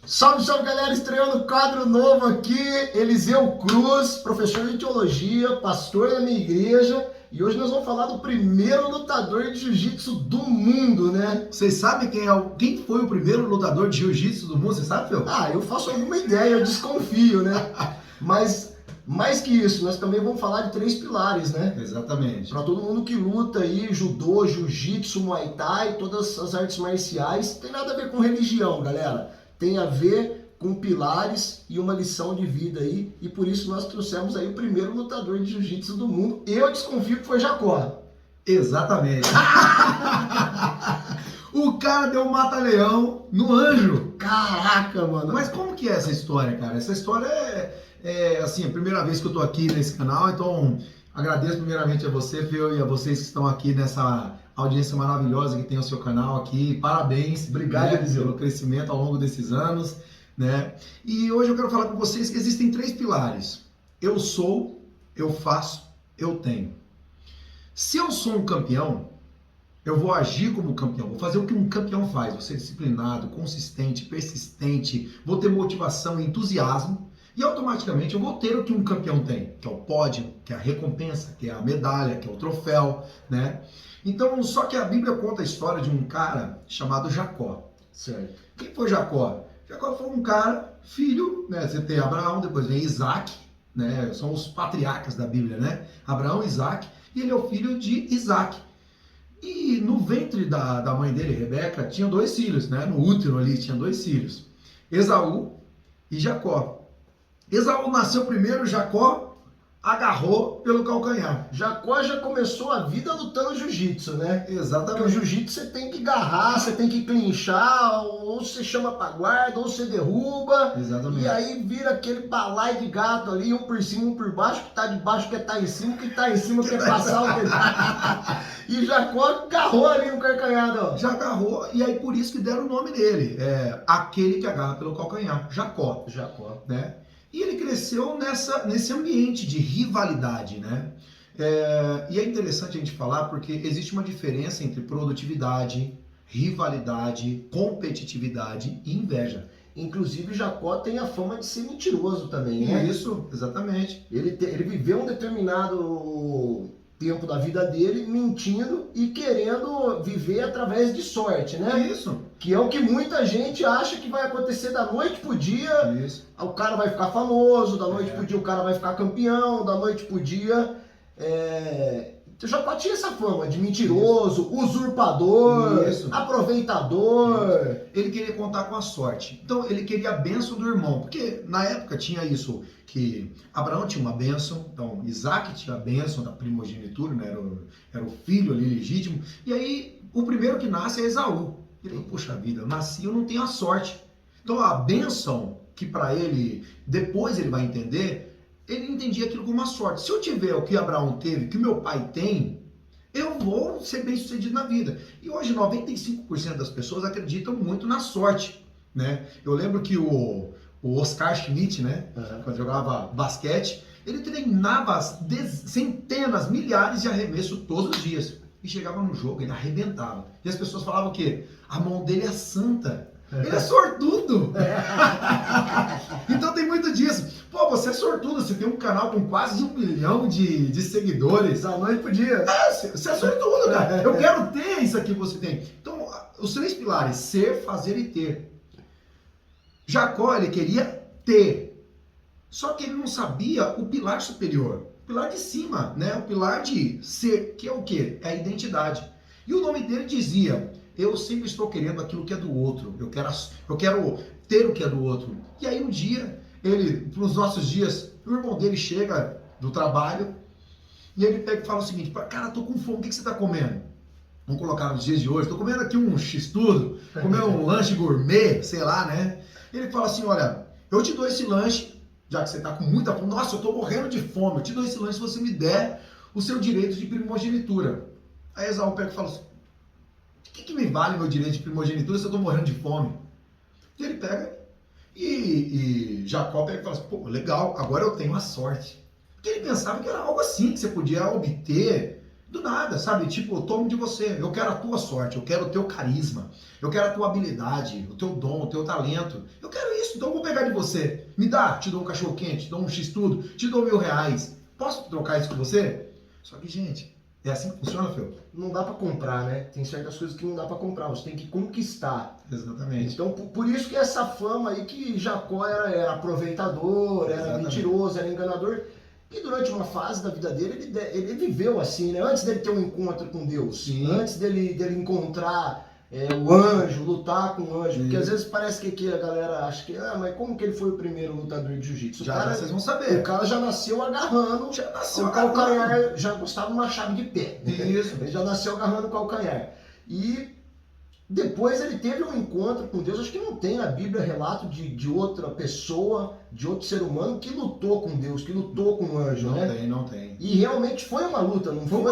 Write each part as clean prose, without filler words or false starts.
Salve, salve galera, estreando quadro novo aqui, Eliseu Cruz, professor de teologia, pastor da minha igreja, e hoje nós vamos falar do primeiro lutador de jiu-jitsu do mundo, né? Vocês sabem quem foi o primeiro lutador de jiu-jitsu do mundo? Você sabe, Fel? Eu faço alguma ideia, eu desconfio, né? Mas, mais que isso, nós também vamos falar de 3 pilares, né? Exatamente. Para todo mundo que luta aí, judô, jiu-jitsu, muay thai, todas as artes marciais, tem nada a ver com religião, galera. Tem a ver com pilares e uma lição de vida aí, e por isso nós trouxemos aí o primeiro lutador de jiu-jitsu do mundo. Eu desconfio que foi Jacó. Exatamente. O cara deu um mata-leão no anjo. Caraca, mano. Mas como que é essa história, cara? Essa história é assim, a primeira vez que eu tô aqui nesse canal, então agradeço primeiramente a você, Fel, e a vocês que estão aqui nessa audiência maravilhosa que tem o seu canal aqui. Parabéns. Obrigado, né, Eliseu. pelo crescimento ao longo desses anos, né? E hoje eu quero falar com vocês que existem 3 pilares. Eu sou, eu faço, eu tenho. Se eu sou um campeão, eu vou agir como campeão, vou fazer o que um campeão faz, vou ser disciplinado, consistente, persistente, vou ter motivação e entusiasmo, e automaticamente eu vou ter o que um campeão tem, que é o pódio, que é a recompensa, que é a medalha, que é o troféu, né? Então, só que a Bíblia conta a história de um cara chamado Jacó. Certo. Quem foi Jacó? Jacó foi um cara, filho, né? Você tem Abraão, depois vem Isaac, né? São os patriarcas da Bíblia, né? Abraão, Isaac, e ele é o filho de Isaac. E no ventre da mãe dele, Rebeca, tinham 2 filhos, né? No útero ali tinha 2 filhos, Esaú e Jacó. Esaú nasceu primeiro, Jacó agarrou pelo calcanhar. Jacó já começou a vida lutando jiu-jitsu, né? Porque o Exatamente. jiu-jitsu você tem que agarrar, você tem que clinchar, ou você chama pra guarda, ou você derruba. Exatamente. E aí vira aquele balai de gato ali, um por cima, um por baixo, que tá de baixo quer tá em cima, que tá em cima quer passar o que E Jacó agarrou ali no carcanhado, ó. Já agarrou, e aí por isso que deram o nome dele. É aquele que agarra pelo calcanhar, Jacó. Jacó. Né? E ele cresceu nesse ambiente de rivalidade, né? E é interessante a gente falar porque existe uma diferença entre produtividade, rivalidade, competitividade e inveja. Inclusive Jacó tem a fama de ser mentiroso também, né? Isso, exatamente. Ele viveu um determinado tempo da vida dele mentindo e querendo viver através de sorte, né? Isso. Que é o que muita gente acha que vai acontecer da noite pro dia. Isso. O cara vai ficar famoso, da noite pro dia o cara vai ficar campeão, da noite pro dia... Jacó tinha essa fama de mentiroso, usurpador, Isso. aproveitador. Ele queria contar com a sorte. Então ele queria a bênção do irmão, porque na época tinha isso, que Abraão tinha uma bênção, então Isaac tinha a bênção da primogenitura, né? Era o filho ali legítimo, e aí o primeiro que nasce é Esaú. Ele falou, puxa vida, eu nasci e eu não tenho a sorte. Então a bênção que para ele, depois ele vai entender, ele entendia aquilo como uma sorte. Se eu tiver o que Abraão teve, que o meu pai tem, eu vou ser bem sucedido na vida. E hoje 95% das pessoas acreditam muito na sorte, né? Eu lembro que o Oscar Schmidt, né? Quando jogava basquete, ele treinava centenas, milhares de arremessos todos os dias. E chegava no jogo, ele arrebentava. E as pessoas falavam o quê? A mão dele é santa. Ele é sortudo. Então tem muito disso. Pô, você é sortudo, você tem um canal com quase 1 milhão de seguidores. Da noite pro dia. Você é sortudo, cara. Eu quero ter isso aqui que você tem. Então, os 3 pilares, ser, fazer e ter. Jacó, ele queria ter. Só que ele não sabia o pilar superior. O pilar de cima, né? O pilar de ser, que é o quê? É a identidade. E o nome dele dizia... Eu sempre estou querendo aquilo que é do outro. Eu quero ter o que é do outro. E aí um dia, nos nossos dias, o irmão dele chega do trabalho e ele pega e fala o seguinte, cara, tô com fome, o que você está comendo? Vamos colocar nos dias de hoje, tô comendo aqui um x-tudo, comer um lanche gourmet, sei lá, né? Ele fala assim, olha, eu te dou esse lanche, já que você está com muita fome. Nossa, eu tô morrendo de fome, eu te dou esse lanche se você me der o seu direito de primogenitura. Aí Esaú pega e fala assim, o que me vale meu direito de primogenitura se eu estou morrendo de fome? E ele pega e Jacó pega e fala assim, pô, legal, agora eu tenho a sorte. Porque ele pensava que era algo assim, que você podia obter Do nada, sabe? Tipo, eu tomo de você, eu quero a tua sorte, eu quero o teu carisma, eu quero a tua habilidade, o teu dom, o teu talento. Eu quero isso, então eu vou pegar de você. Me dá, te dou um cachorro quente, te dou um x-tudo, te dou R$ 1.000. Posso trocar isso com você? Só que, gente, é assim que funciona, Fê? Não dá pra comprar, né? Tem certas coisas que não dá pra comprar, você tem que conquistar. Exatamente. Então, por isso que essa fama aí que Jacó era aproveitador, era Exatamente. mentiroso, era enganador. E durante uma fase da vida dele, ele viveu assim, né? Antes dele ter um encontro com Deus, Sim. antes dele encontrar o anjo, lutar com o anjo. Porque Sim. às vezes parece que a galera acha que, mas como que ele foi o primeiro lutador de jiu-jitsu? Já vocês vão saber. O cara já nasceu agarrando, Já nasceu o agarrando. calcanhar, já gostava de uma chave de pé. Isso. Ele já nasceu agarrando o calcanhar. E depois ele teve um encontro com Deus. Acho que não tem na Bíblia relato de outra pessoa, de outro ser humano que lutou com Deus, que lutou com o anjo, né? Não tem. E realmente foi uma luta, não foi?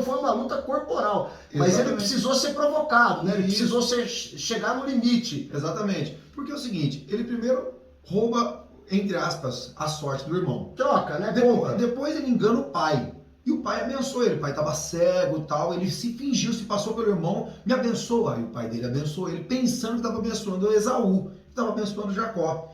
Foi uma luta corporal. Mas Exatamente. ele precisou ser provocado, né? Ele Isso. precisou chegar no limite. Exatamente. Porque é o seguinte, ele primeiro rouba, entre aspas, a sorte do irmão. Troca, né? Compra. Depois ele engana o pai. E o pai abençoou ele. O pai estava cego e tal. Ele se fingiu, se passou pelo irmão, me abençoa. Aí o pai dele abençoou ele, pensando que estava abençoando Esaú, que estava abençoando Jacó.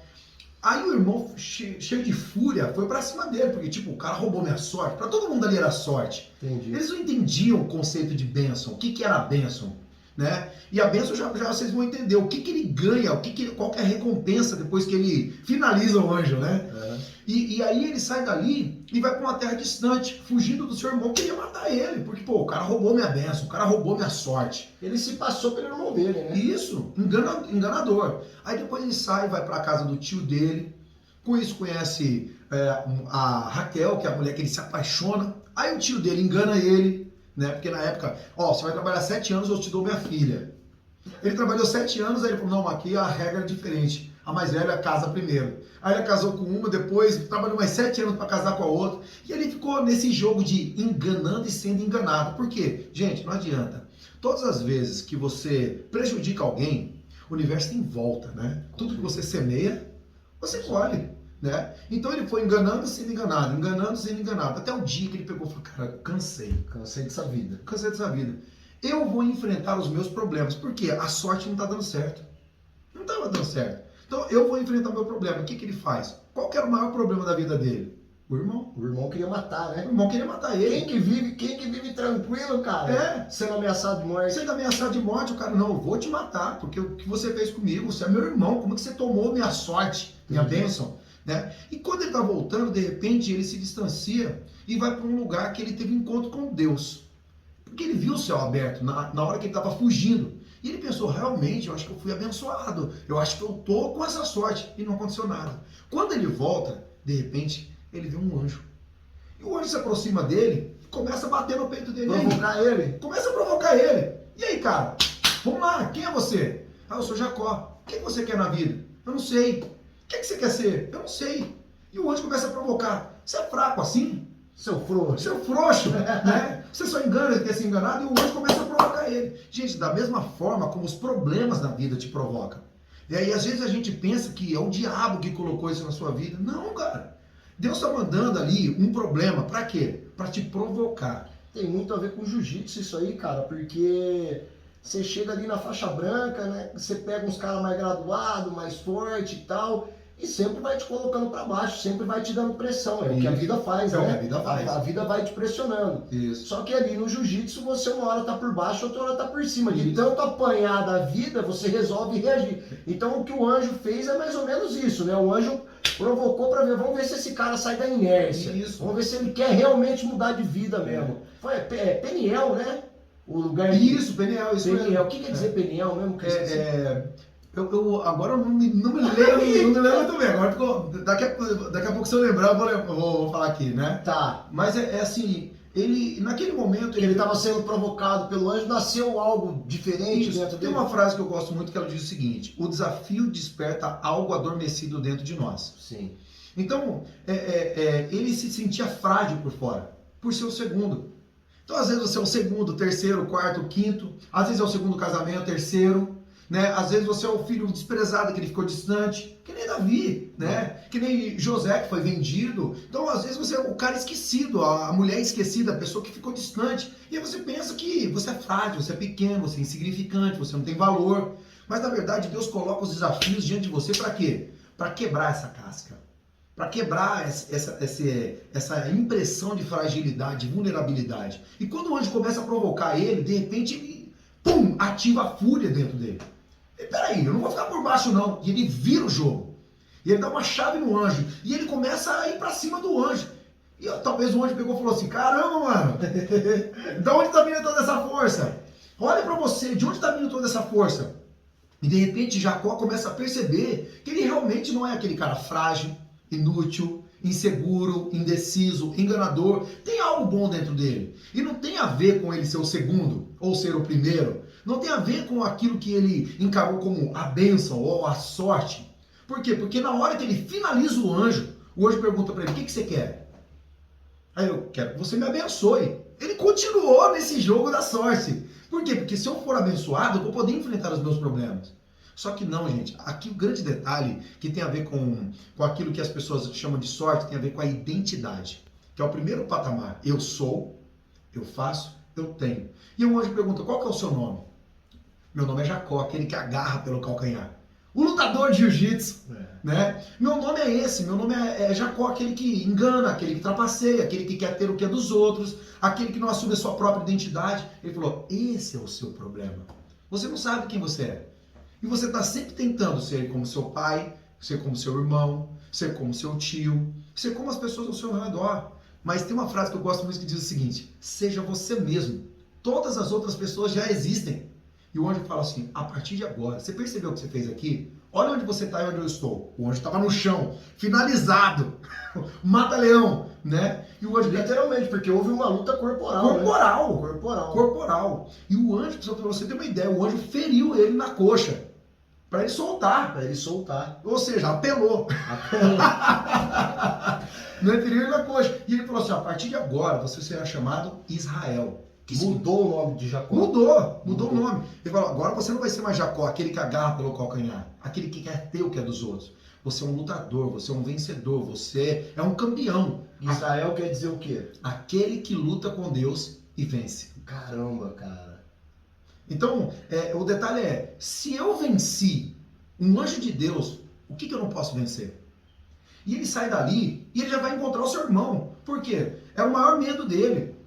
Aí o irmão, cheio de fúria, foi pra cima dele, porque tipo, o cara roubou minha sorte. Pra todo mundo ali era sorte. Entendi. Eles não entendiam o conceito de bênção, o que era a bênção, né? E a bênção já vocês vão entender o que ele ganha, qual que é a recompensa depois que ele finaliza o anjo, né? E aí ele sai dali e vai para uma terra distante, fugindo do seu irmão que queria matar ele, porque pô, o cara roubou minha bênção, o cara roubou minha sorte. Ele se passou pelo irmão dele, né? Isso, enganador. Aí depois ele sai, vai para a casa do tio dele, com isso conhece a Raquel, que é a mulher que ele se apaixona. Aí o tio dele engana ele, né? Porque na época, você vai trabalhar 7 anos, eu te dou minha filha. Ele trabalhou 7 anos, aí ele falou, não, aqui a regra é diferente. A mais velha casa primeiro. Aí ele casou com uma, depois trabalhou mais 7 anos para casar com a outra. E ele ficou nesse jogo de enganando e sendo enganado. Por quê? Gente, não adianta. Todas as vezes que você prejudica alguém, o universo tem volta, né? Tudo que você semeia, você colhe, né? Então ele foi enganando e sendo enganado, enganando e sendo enganado. Até o dia que ele pegou e falou, cara, cansei. Cansei dessa vida. Cansei dessa vida. Eu vou enfrentar os meus problemas. Porque a sorte não está dando certo. Não estava dando certo. Então eu vou enfrentar o meu problema. O que ele faz? Qual que era o maior problema da vida dele? O irmão. O irmão queria matar, né? O irmão queria matar ele. Quem que vive tranquilo, cara? Sendo ameaçado de morte. Sendo ameaçado de morte, o cara, não, eu vou te matar, porque o que você fez comigo, você é meu irmão, como que você tomou minha sorte, minha bênção? Né? E quando ele está voltando, de repente, ele se distancia e vai para um lugar que ele teve encontro com Deus. Porque ele viu o céu aberto na hora que ele estava fugindo. E ele pensou, realmente, eu acho que eu fui abençoado. Eu acho que eu tô com essa sorte. E não aconteceu nada. Quando ele volta, de repente, ele vê um anjo. E o anjo se aproxima dele e começa a bater no peito dele. Provocar ele. Começa a provocar ele. E aí, cara? Vamos lá, quem é você? Ah, eu sou Jacó. O que você quer na vida? Eu não sei. O que você quer ser? Eu não sei. E o anjo começa a provocar. Você é fraco assim? Seu frouxo. Seu frouxo, né? Você só engana, ele quer ser enganado, e o anjo começa a provocar ele. Gente, da mesma forma como os problemas da vida te provocam. E aí, às vezes, a gente pensa que é o diabo que colocou isso na sua vida. Não, cara. Deus está mandando ali um problema. Pra quê? Pra te provocar. Tem muito a ver com jiu-jitsu isso aí, cara, porque você chega ali na faixa branca, né? Você pega uns caras mais graduados, mais forte e tal, e sempre vai te colocando para baixo, sempre vai te dando pressão. É o que a vida faz, né? É o que a vida faz. A vida vai te pressionando. Isso. Só que ali no jiu-jitsu você uma hora tá por baixo, outra hora tá por cima. De tanto apanhar da vida, você resolve reagir. Então o que o anjo fez é mais ou menos isso, né? O anjo provocou para ver, vamos ver se esse cara sai da inércia. Isso. Vamos ver se ele quer realmente mudar de vida mesmo. Foi Peniel, né? O lugar Isso, Peniel. Isso Peniel. O que quer dizer Peniel mesmo? Agora eu não me lembro muito bem. Agora daqui a pouco, se eu lembrar, eu vou falar aqui, né? Tá. Mas é assim, ele, naquele momento... Ele estava sendo provocado pelo anjo, nasceu algo diferente dentro Tem dele. uma frase que eu gosto muito que ela diz o seguinte: o desafio desperta algo adormecido dentro de nós. Sim. Então, ele se sentia frágil por fora, por ser o segundo. Então, às vezes você é o segundo, terceiro, quarto, quinto. Às vezes é o segundo casamento, terceiro. Né? Às vezes você é o filho desprezado, que ele ficou distante. Que nem Davi, né? Que nem José, que foi vendido. Então, às vezes, você é o cara esquecido, a mulher esquecida, a pessoa que ficou distante. E aí você pensa que você é frágil, você é pequeno, você é insignificante, você não tem valor. Mas, na verdade, Deus coloca os desafios diante de você para quê? Para quebrar essa casca. Para quebrar essa impressão de fragilidade, de vulnerabilidade. E quando o anjo começa a provocar ele, de repente, ele, pum, ativa a fúria dentro dele. E, peraí, eu não vou ficar por baixo não. E ele vira o jogo. E ele dá uma chave no anjo. E ele começa a ir para cima do anjo. E talvez o anjo pegou e falou assim, caramba, mano, de onde está vindo toda essa força? Olha para você, de onde está vindo toda essa força? E de repente Jacó começa a perceber que ele realmente não é aquele cara frágil, inútil, inseguro, indeciso, enganador. Tem algo bom dentro dele. E não tem a ver com ele ser o segundo ou ser o primeiro. Não tem a ver com aquilo que ele encarou como a bênção ou a sorte. Por quê? Porque na hora que ele finaliza o anjo pergunta para ele, o que você quer? Aí eu quero que você me abençoe. Ele continuou nesse jogo da sorte. Por quê? Porque se eu for abençoado, eu vou poder enfrentar os meus problemas. Só que não, gente. Aqui o grande detalhe que tem a ver com aquilo que as pessoas chamam de sorte, tem a ver com a identidade. Que é o primeiro patamar. Eu sou, eu faço, eu tenho. E o anjo pergunta, qual que é o seu nome? Meu nome é Jacó, aquele que agarra pelo calcanhar. O lutador de jiu-jitsu, né? Meu nome é esse, meu nome é Jacó, aquele que engana, aquele que trapaceia, aquele que quer ter o que é dos outros, aquele que não assume a sua própria identidade. Ele falou, esse é o seu problema. Você não sabe quem você é. E você está sempre tentando ser como seu pai, ser como seu irmão, ser como seu tio, ser como as pessoas ao seu redor. Mas tem uma frase que eu gosto muito que diz o seguinte, seja você mesmo. Todas as outras pessoas já existem. E o anjo fala assim, a partir de agora, você percebeu o que você fez aqui? Olha onde você está e onde eu estou. O anjo estava no chão, finalizado, mata-leão, né? E o anjo... Literalmente, porque houve uma luta corporal. Corporal. E o anjo, para você ter uma ideia, o anjo feriu ele na coxa, para ele soltar. Ou seja, apelou. Não é, feriu ele na coxa. E ele falou assim, a partir de agora, você será chamado Israel. Mudou o nome de Jacó. Mudou o nome. Ele falou, agora você não vai ser mais Jacó, aquele que agarra pelo calcanhar, aquele que quer ter o que é dos outros. Você é um lutador, você é um vencedor, você é um campeão. Israel quer dizer o quê? Aquele que luta com Deus e vence. Caramba, cara. Então, o detalhe é, se eu venci um anjo de Deus, o que eu não posso vencer? E ele sai dali e ele já vai encontrar o seu irmão. Por quê? Era o maior medo dele.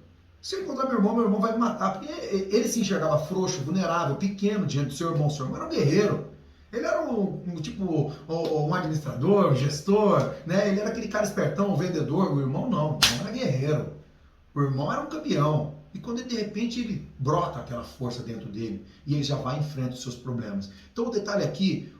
Se eu encontrar meu irmão vai me matar. Porque ele se enxergava frouxo, vulnerável, pequeno diante do seu irmão. Seu irmão era um guerreiro. Ele era um administrador, um gestor, né? Ele era aquele cara espertão, um vendedor. O irmão não. O irmão era guerreiro. O irmão era um campeão. E quando de repente ele brota aquela força dentro dele e ele já vai e enfrenta os seus problemas. Então o detalhe aqui,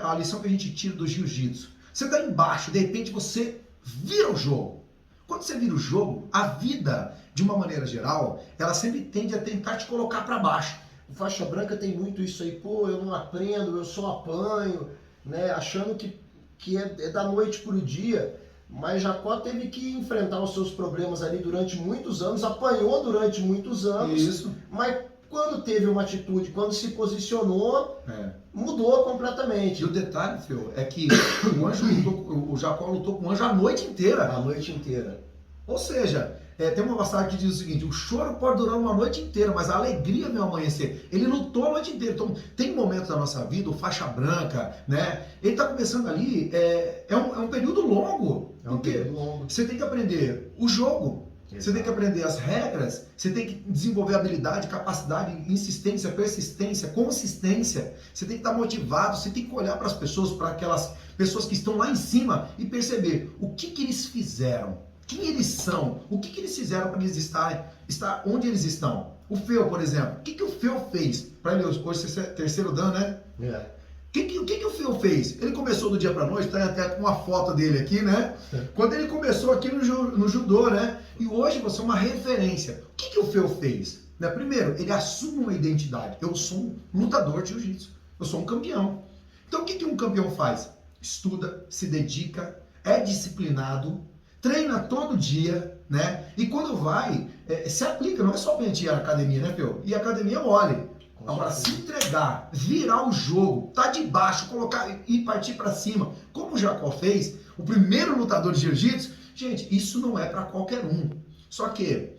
a lição que a gente tira do jiu-jitsu. Você está embaixo, de repente você vira o jogo. Quando você vira o jogo, a vida, de uma maneira geral, ela sempre tende a tentar te colocar para baixo. O faixa branca tem muito isso aí, pô, eu não aprendo, eu só apanho, né? Achando que é da noite para o dia. Mas Jacó teve que enfrentar os seus problemas ali durante muitos anos, apanhou durante muitos anos. Isso. Mas quando teve uma atitude, quando se posicionou, mudou completamente. E o detalhe, Fio, é que o Jacó lutou com o anjo a noite inteira. A noite inteira. Ou seja, tem uma passagem que diz o seguinte, o choro pode durar uma noite inteira, mas a alegria vem ao amanhecer. Ele lutou a noite inteira. Então, tem momentos da nossa vida, o faixa branca, né? Ele está começando ali, é um período longo. É um período longo. Você tem que aprender o jogo. Exato. Você tem que aprender as regras, você tem que desenvolver habilidade, capacidade, insistência, persistência, consistência. Você tem que estar motivado, você tem que olhar para as pessoas, para aquelas pessoas que estão lá em cima e perceber o que eles fizeram, quem eles são, o que eles fizeram para eles estar onde eles estão. O Feu, por exemplo, o que o Feu fez? Para ele hoje ser terceiro dan, né? O que o Feu fez? Ele começou do dia para noite, tá até com uma foto dele aqui, né? Quando ele começou aqui no judô, né? E hoje você é uma referência. O que o Feu fez? Né? Primeiro, ele assume uma identidade. Eu sou um lutador de jiu-jitsu. Eu sou um campeão. Então o que um campeão faz? Estuda, se dedica, é disciplinado, treina todo dia, né? E quando vai, se aplica. Não é somente ir à academia, né, Feu? E a academia é mole. Agora, se entregar, virar o jogo, tá de baixo, colocar e partir para cima, como o Jacó fez, o primeiro lutador de jiu-jitsu, gente, isso não é para qualquer um. Só que,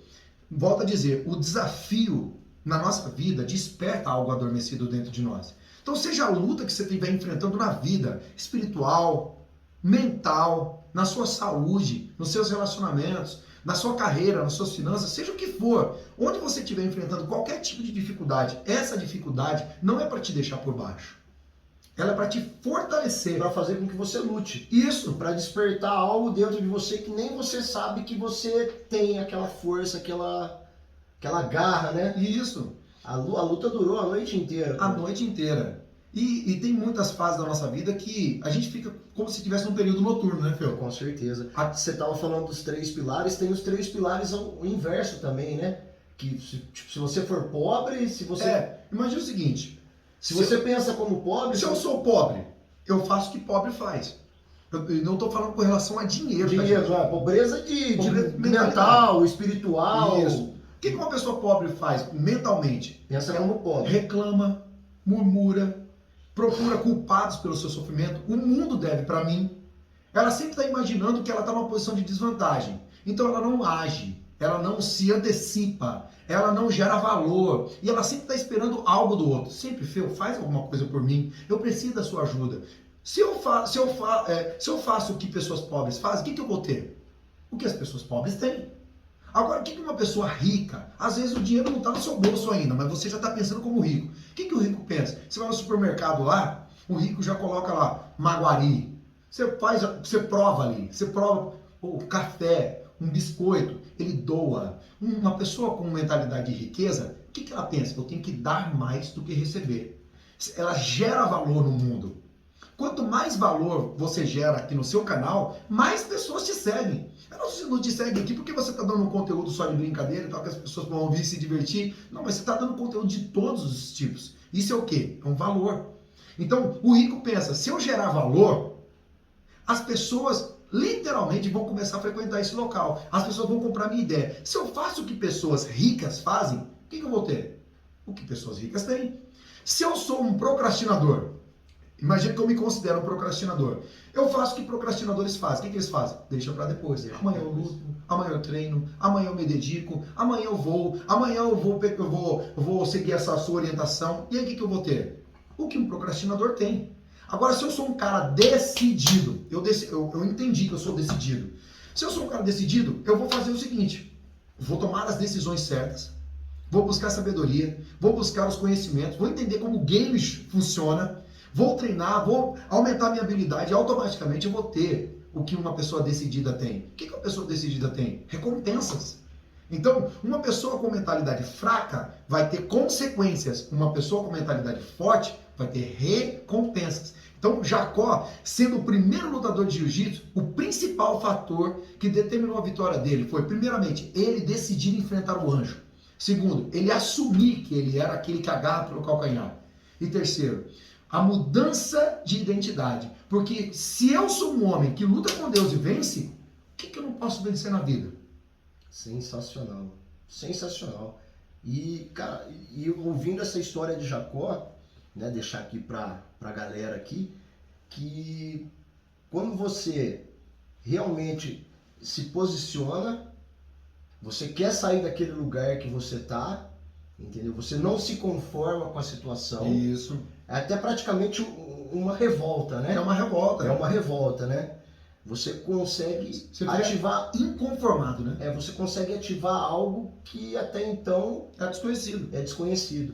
volto a dizer, o desafio na nossa vida desperta algo adormecido dentro de nós. Então, seja a luta que você estiver enfrentando na vida, espiritual, mental, na sua saúde, nos seus relacionamentos, na sua carreira, nas suas finanças, seja o que for, onde você estiver enfrentando qualquer tipo de dificuldade, essa dificuldade não é para te deixar por baixo. Ela é para te fortalecer. Para fazer com que você lute. Isso. Para despertar algo dentro de você que nem você sabe que você tem aquela força, aquela garra, né? Isso. A luta durou a noite inteira. A noite inteira. E tem muitas fases da nossa vida que a gente fica como se estivesse num período noturno, né, Fel? Com certeza. Você estava falando dos 3 pilares, tem os 3 pilares ao inverso também, né? Que se você for pobre, se você... imagina o seguinte. Se você pensa como pobre... Se eu sou pobre, eu faço o que pobre faz. Eu não estou falando com relação a dinheiro. Dinheiro, pobreza de mental, espiritual. Isso. O que uma pessoa pobre faz mentalmente? Pensa como pobre. Reclama, murmura, procura culpados pelo seu sofrimento. O mundo deve para mim. Ela sempre está imaginando que ela está numa posição de desvantagem. Então ela não age, ela não se antecipa, ela não gera valor. E ela sempre está esperando algo do outro. Sempre, Fê, faz alguma coisa por mim. Eu preciso da sua ajuda. Se eu faço o que pessoas pobres fazem, o que eu vou ter? O que as pessoas pobres têm. Agora, o que uma pessoa rica, às vezes o dinheiro não está no seu bolso ainda, mas você já está pensando como rico. O que o rico pensa? Você vai no supermercado lá, o rico já coloca lá, Maguari. Você prova ali, você prova o café, um biscoito, ele doa. Uma pessoa com mentalidade de riqueza, o que ela pensa? Eu tenho que dar mais do que receber. Ela gera valor no mundo. Quanto mais valor você gera aqui no seu canal, mais pessoas te seguem. Elas não te seguem aqui porque você está dando um conteúdo só de brincadeira, tal, que as pessoas vão ouvir e se divertir. Não, mas você está dando conteúdo de todos os tipos. Isso é o quê? É um valor. Então, o rico pensa, se eu gerar valor, as pessoas literalmente vão começar a frequentar esse local. As pessoas vão comprar minha ideia. Se eu faço o que pessoas ricas fazem, o que eu vou ter? O que pessoas ricas têm. Se eu sou um procrastinador, imagina que eu me considero um procrastinador. Eu faço o que procrastinadores fazem. O que eles fazem? Deixa pra depois. Amanhã eu luto, amanhã eu treino, amanhã eu me dedico, amanhã eu vou seguir essa sua orientação. E aí o que eu vou ter? O que um procrastinador tem. Agora, se eu sou um cara decidido, eu entendi que eu sou decidido. Se eu sou um cara decidido, eu vou fazer o seguinte, vou tomar as decisões certas, vou buscar sabedoria, vou buscar os conhecimentos, vou entender como o game funciona, vou treinar, vou aumentar minha habilidade e automaticamente eu vou ter o que uma pessoa decidida tem. O que uma pessoa decidida tem? Recompensas. Então, uma pessoa com mentalidade fraca vai ter consequências. Uma pessoa com mentalidade forte vai ter recompensas. Então, Jacó, sendo o primeiro lutador de jiu-jitsu, o principal fator que determinou a vitória dele foi, primeiramente, ele decidir enfrentar o anjo. Segundo, ele assumir que ele era aquele que agarra pelo calcanhar. E terceiro, a mudança de identidade. Porque se eu sou um homem que luta com Deus e vence, o que eu não posso vencer na vida? Sensacional. Sensacional. E, cara, ouvindo essa história de Jacó, né, deixar aqui pra galera aqui, que quando você realmente se posiciona, você quer sair daquele lugar que você tá, entendeu? Você não se conforma com a situação. Isso. É até praticamente uma revolta, né? É uma revolta. É uma revolta, né? Você consegue ativar... inconformado, né? Você consegue ativar algo que até então... É desconhecido. É desconhecido.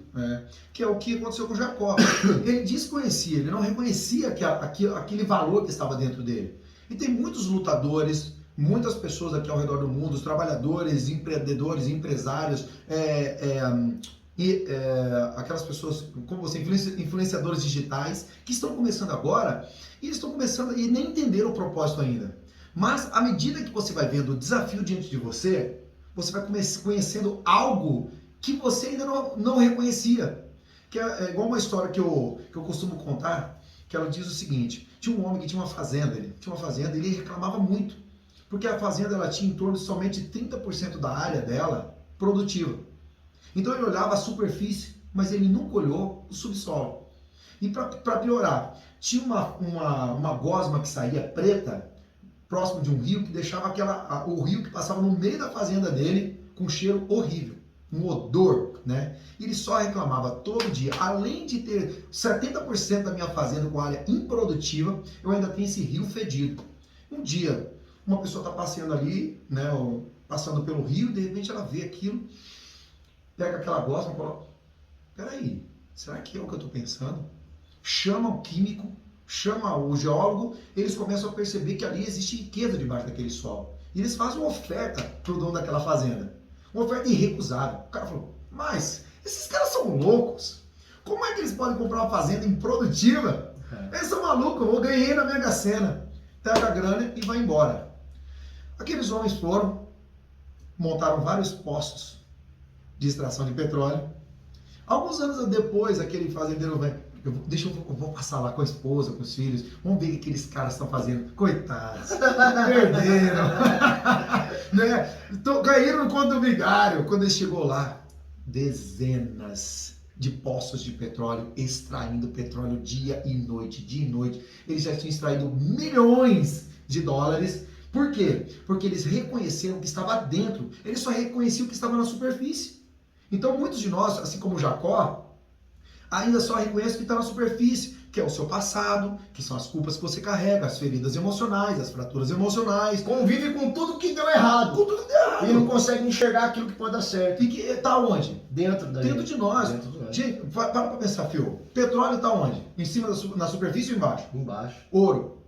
Que é o que aconteceu com Jacó. Ele desconhecia, ele não reconhecia aquele valor que estava dentro dele. E tem muitos lutadores, muitas pessoas aqui ao redor do mundo, os trabalhadores, empreendedores, empresários, aquelas pessoas, como você, influenciadores digitais, que estão começando agora, e eles estão começando e nem entenderam o propósito ainda. Mas à medida que você vai vendo o desafio diante de você, você vai conhecendo algo que você ainda não reconhecia. Que é igual uma história que eu costumo contar, que ela diz o seguinte: tinha um homem que tinha uma fazenda, e ele reclamava muito, porque a fazenda ela tinha em torno de somente 30% da área dela produtiva. Então ele olhava a superfície, mas ele nunca olhou o subsolo. E para piorar, tinha uma gosma que saía preta, próximo de um rio, que deixava o rio que passava no meio da fazenda dele com um cheiro horrível, um odor, né? E ele só reclamava todo dia. Além de ter 70% da minha fazenda com área improdutiva, eu ainda tenho esse rio fedido. Um dia, uma pessoa está passeando ali, né, passando pelo rio, de repente ela vê aquilo, pega aquela gosma e fala, peraí, será que é o que eu estou pensando? Chama o químico, chama o geólogo, eles começam a perceber que ali existe riqueza debaixo daquele solo. E eles fazem uma oferta para o dono daquela fazenda. Uma oferta irrecusável. O cara falou, mas esses caras são loucos. Como é que eles podem comprar uma fazenda improdutiva? Eles são malucos, eu ganhei na Mega Sena. Pega a grana e vai embora. Aqueles homens foram, montaram vários postos de extração de petróleo. Alguns anos depois, aquele fazendeiro vem, eu vou passar lá com a esposa, com os filhos, vamos ver o que aqueles caras estão fazendo. Coitados, perderam. Né? Então, caíram no conto do vigário. Quando ele chegou lá, dezenas de poços de petróleo, extraindo petróleo dia e noite, dia e noite. Eles já tinham extraído milhões de dólares. Por quê? Porque eles reconheceram o que estava dentro. Eles só reconheciam o que estava na superfície. Então, muitos de nós, assim como Jacó, ainda só reconhecem o que está na superfície, que é o seu passado, que são as culpas que você carrega, as feridas emocionais, as fraturas emocionais. Convive com tudo que deu errado. Com tudo que deu errado. E não consegue enxergar aquilo que pode dar certo. E que está onde? Dentro de nós. Dentro de nós. Gente, para pensar, Fio. Petróleo está onde? Em cima na superfície ou embaixo? Embaixo. Ouro.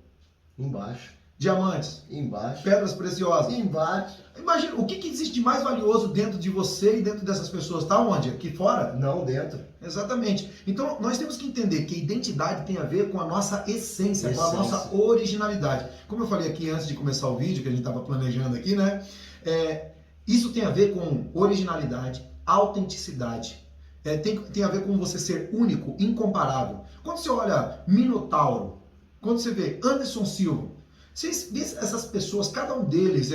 Embaixo. Diamantes. Embaixo. Pedras preciosas. Embaixo. Imagina, o que existe de mais valioso dentro de você e dentro dessas pessoas? Está onde? Aqui fora? Não, dentro. Exatamente. Então, nós temos que entender que identidade tem a ver com a nossa essência, com a nossa originalidade. Como eu falei aqui antes de começar o vídeo, que a gente estava planejando aqui, né? Isso tem a ver com originalidade, autenticidade. Tem a ver com você ser único, incomparável. Quando você olha Minotauro, quando você vê Anderson Silva, vocês vê essas pessoas, cada um deles,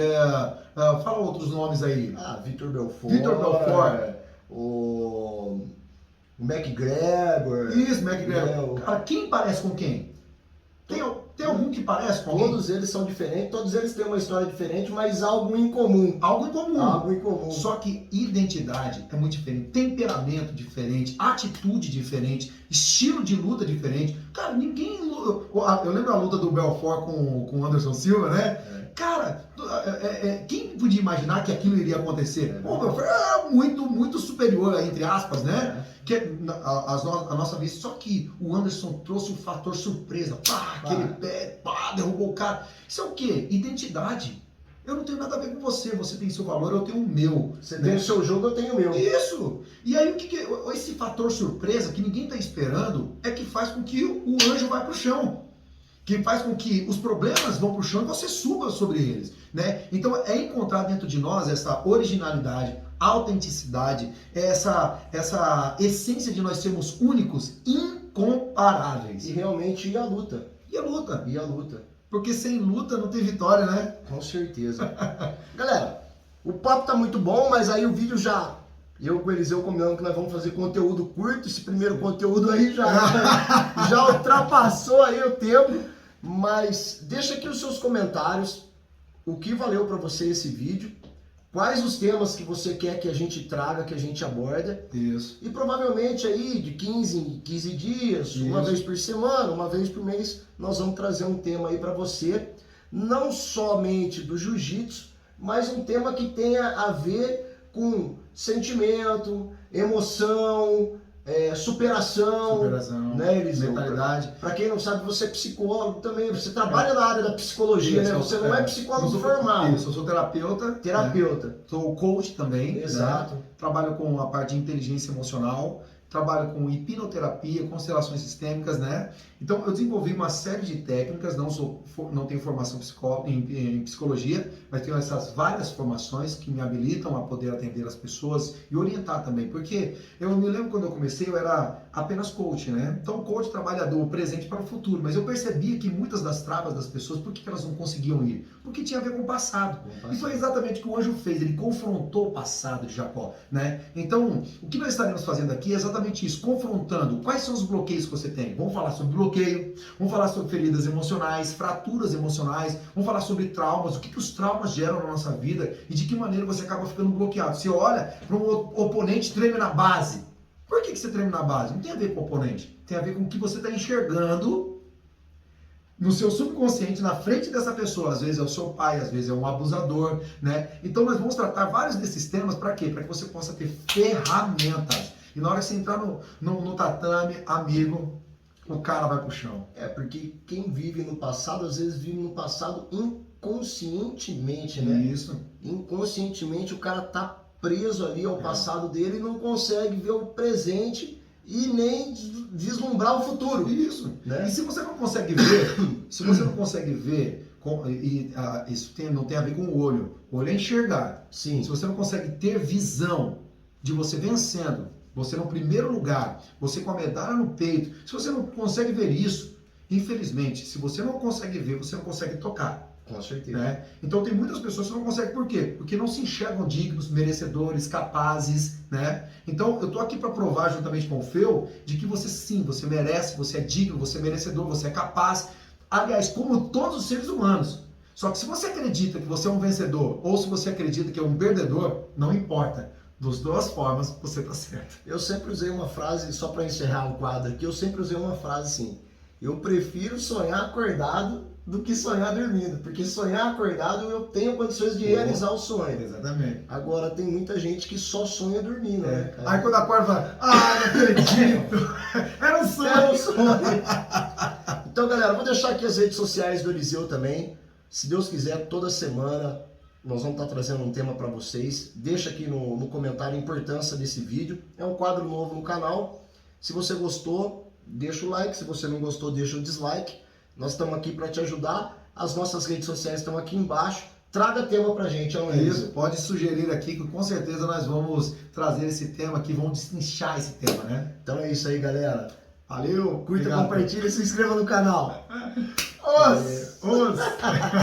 fala outros nomes aí. Vitor Belfort. Vitor Belfort. O McGregor. Isso, McGregor. Cara, quem parece com quem? Tem algum que parece com alguém? Todos eles são diferentes, todos eles têm uma história diferente, mas algo em comum. Algo em comum. Algo em comum. Só que identidade é muito diferente, temperamento diferente, atitude diferente, estilo de luta diferente. Cara, ninguém... Eu lembro a luta do Belfort com o Anderson Silva, né? Cara, quem podia imaginar que aquilo iria acontecer? O Belfort era muito superior, entre aspas, né? Que a nossa vez, só que o Anderson trouxe o fator surpresa, aquele pé, derrubou o cara. Isso é o quê? Identidade. Eu não tenho nada a ver com você, você tem seu valor, eu tenho o meu. Você tem o seu jogo, eu tenho o meu. Isso! E aí esse fator surpresa que ninguém está esperando é que faz com que o anjo vá para o chão. Que faz com que os problemas vão para o chão e você suba sobre eles, né? Então é encontrar dentro de nós essa originalidade, autenticidade, essa essência de nós sermos únicos, incomparáveis. E realmente ir à luta. E a luta. E a luta. Porque sem luta não tem vitória, né? Com certeza. Galera, o papo tá muito bom, mas aí o vídeo já... Eu com o Eliseu combinando que nós vamos fazer conteúdo curto. Esse primeiro conteúdo aí já ultrapassou aí o tempo. Mas deixa aqui os seus comentários. O que valeu para você esse vídeo? Quais os temas que você quer que a gente traga, que a gente aborda? Isso. E provavelmente aí de 15 em 15 dias, Isso. uma vez por semana, uma vez por mês, nós vamos trazer um tema aí para você. Não somente do jiu-jitsu, mas um tema que tenha a ver com sentimento, emoção, superação, né, Eliseu? Mentalidade. Para quem não sabe, você é psicólogo também, você trabalha na área da psicologia, né? Você não é psicólogo formado. Isso, eu sou terapeuta. Terapeuta. Né? Sou coach também. Exato. Né? Trabalho com a parte de inteligência emocional, trabalho com hipnoterapia, constelações sistêmicas, né? Então eu desenvolvi uma série de técnicas, não tenho formação em psicologia, mas tenho essas várias formações que me habilitam a poder atender as pessoas e orientar também, porque eu me lembro quando eu comecei, eu era apenas coach, né? Então o coach trabalha do presente para o futuro, mas eu percebia que muitas das travas das pessoas, por que elas não conseguiam ir? Porque tinha a ver com o passado. E foi exatamente o que o anjo fez, ele confrontou o passado de Jacó, né? Então, o que nós estaremos fazendo aqui é exatamente exatamente isso, confrontando quais são os bloqueios que você tem. Vamos falar sobre bloqueio, vamos falar sobre feridas emocionais, fraturas emocionais, vamos falar sobre traumas, o que os traumas geram na nossa vida e de que maneira você acaba ficando bloqueado. Você olha para um oponente, treme na base. Por que você treme na base? Não tem a ver com o oponente, tem a ver com o que você está enxergando no seu subconsciente, na frente dessa pessoa. Às vezes é o seu pai, às vezes é um abusador, né? Então nós vamos tratar vários desses temas para quê? Para que você possa ter ferramentas. E na hora que você entrar no tatame, amigo, o cara vai pro chão. Porque quem vive no passado, às vezes vive no passado inconscientemente, né? Isso. Inconscientemente o cara tá preso ali ao passado dele e não consegue ver o presente e nem vislumbrar o futuro. Isso. Né? E se você não consegue ver, isso não tem a ver com o olho. O olho é enxergar. Sim. Se você não consegue ter visão de você vencendo, você no primeiro lugar, você com a medalha no peito, se você não consegue ver isso, infelizmente, se você não consegue ver, você não consegue tocar. Com certeza. Né? Então tem muitas pessoas que não conseguem, por quê? Porque não se enxergam dignos, merecedores, capazes, né? Então eu tô aqui para provar juntamente com o Feu de que você sim, você merece, você é digno, você é merecedor, você é capaz. Aliás, como todos os seres humanos. Só que se você acredita que você é um vencedor ou se você acredita que é um perdedor, não importa. Das duas formas, você tá certo. Eu sempre usei uma frase, só para encerrar o quadro aqui, eu sempre usei uma frase assim: eu prefiro sonhar acordado do que sonhar dormindo, porque sonhar acordado eu tenho condições de realizar o sonho. Exatamente. Agora tem muita gente que só sonha dormindo, né, cara? Aí quando acorda fala, não acredito, era um sonho. Era um sonho. Então galera, vou deixar aqui as redes sociais do Eliseu também, se Deus quiser, toda semana nós vamos estar trazendo um tema para vocês. Deixa aqui no comentário a importância desse vídeo, é um quadro novo no canal. Se você gostou, deixa o like, se você não gostou, deixa o dislike. Nós estamos aqui para te ajudar. As nossas redes sociais estão aqui embaixo. Traga tema pra gente, é isso. Pode sugerir aqui que com certeza nós vamos trazer esse tema aqui, vamos destrinchar esse tema, né? Então é isso aí, galera. Valeu. Curta, compartilha e se inscreva no canal. Os.